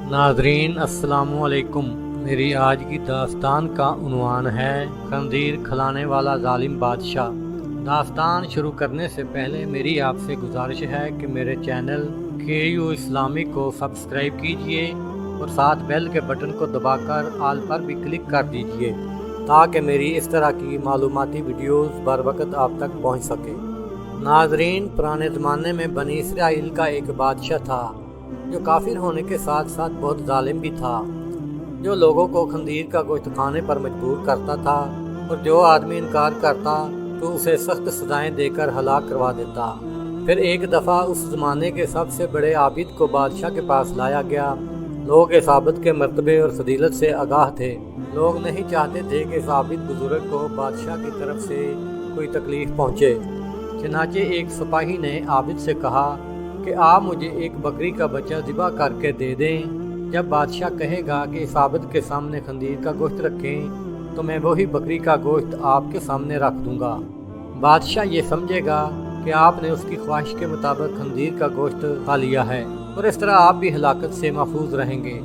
नाजरीन अस्सलामु अलैकुम। मेरी आज की दास्तान का उन्वान है खंजीर खिलाने वाला जालिम बादशाह। दास्तान शुरू करने से पहले मेरी आपसे गुजारिश है कि मेरे चैनल KU इस्लामिक को सब्सक्राइब कीजिए और साथ बेल के बटन को दबाकर आल पर भी क्लिक कर दीजिए ताकि मेरी इस तरह की मालूमाती वीडियोस बर वक्त आप तक पहुंच सके। नाजरीन, पुराने ज़माने में बनी इसराइल का एक बादशाह था जो काफिर होने के साथ साथ बहुत जालिम भी था, जो लोगों को खंजीर का गोश्त खाने पर मजबूर करता था और जो आदमी इनकार करता तो उसे सख्त सजाएं देकर हलाक करवा देता। फिर एक दफ़ा उस ज़माने के सबसे बड़े आबिद को बादशाह के पास लाया गया। लोग इस आबिद के मर्तबे और फजीलत से आगाह थे। लोग नहीं चाहते थे कि इस आबिद बुजुर्ग को बादशाह की तरफ से कोई तकलीफ़ पहुँचे। चनाचे एक सिपाही ने आबिद से कहा कि आप मुझे एक बकरी का बच्चा ज़िबा करके दे दें। जब बादशाह कहेगा कि इस आबिद के सामने खंजीर का गोश्त रखें तो मैं वही बकरी का गोश्त आपके सामने रख दूंगा। बादशाह ये समझेगा कि आपने उसकी ख्वाहिश के मुताबिक खंजीर का गोश्त खा लिया है और इस तरह आप भी हलाकत से महफूज रहेंगे।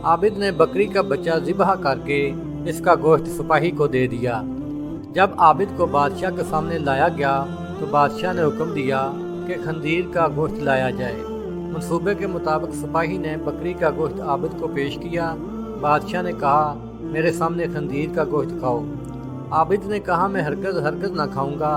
आबिद ने बकरी का बच्चा ज़िबा करके इसका गोश्त सिपाही को दे दिया। जब आबिद को बादशाह के सामने लाया गया तो बादशाह ने हुक्म दिया कि खंजीर का गोश्त लाया जाए। मंसूबे के मुताबिक सिपाही ने बकरी का गोश्त आबिद को पेश किया। बादशाह ने कहा, मेरे सामने खंजीर का गोश्त खाओ। आबिद ने कहा, मैं हरगिज़ ना खाऊंगा।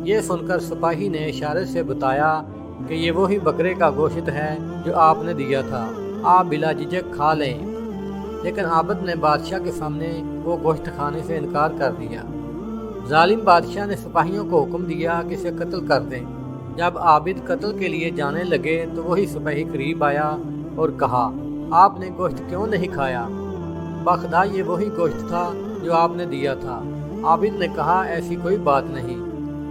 ये सुनकर सिपाही ने इशारे से बताया कि ये वही बकरे का गोश्त है जो आपने दिया था, आप बिला झिझक खा लें। लेकिन आबिद ने बादशाह के सामने वो गोश्त खाने से इनकार कर दिया। जालिम बादशाह ने सिपाहियों को हुक्म दिया कि इसे कत्ल कर दें। जब आबिद कत्ल के लिए जाने लगे तो वही सिपाही करीब आया और कहा, आपने गोश्त क्यों नहीं खाया? बखुदा ये वही गोश्त था जो आपने दिया था। आबिद ने कहा, ऐसी कोई बात नहीं,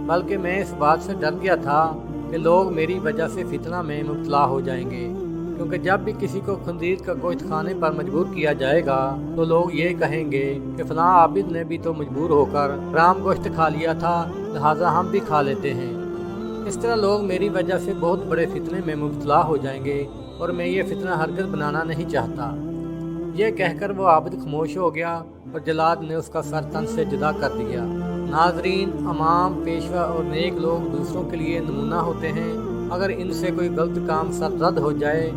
बल्कि मैं इस बात से डर गया था कि लोग मेरी वजह से फितना में मुब्तला हो जाएंगे, क्योंकि जब भी किसी को खंजीर का गोश्त खाने पर मजबूर किया जाएगा तो लोग ये कहेंगे कि फलां आबिद ने भी तो मजबूर होकर हराम गोश्त खा लिया था, लिहाजा हम भी खा लेते हैं। इस तरह लोग मेरी वजह से बहुत बड़े फितने में मुब्तला हो जाएंगे और मैं ये फितना हरगिज़ बनाना नहीं चाहता। यह कहकर वो आबिद खामोश हो गया और जलाद ने उसका सर तन से जुदा कर दिया। नाजरीन, अमाम, पेशवा और नेक लोग दूसरों के लिए नमूना होते हैं। अगर इनसे कोई गलत काम सररद हो जाए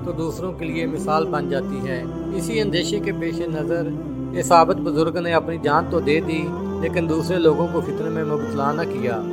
तो दूसरों के लिए मिसाल बन जाती है। इसी अंदेशे के पेश नज़र इस आबिद बुजुर्ग ने अपनी जान तो दे दी, लेकिन दूसरे लोगों को फितने में मुब्तला न किया।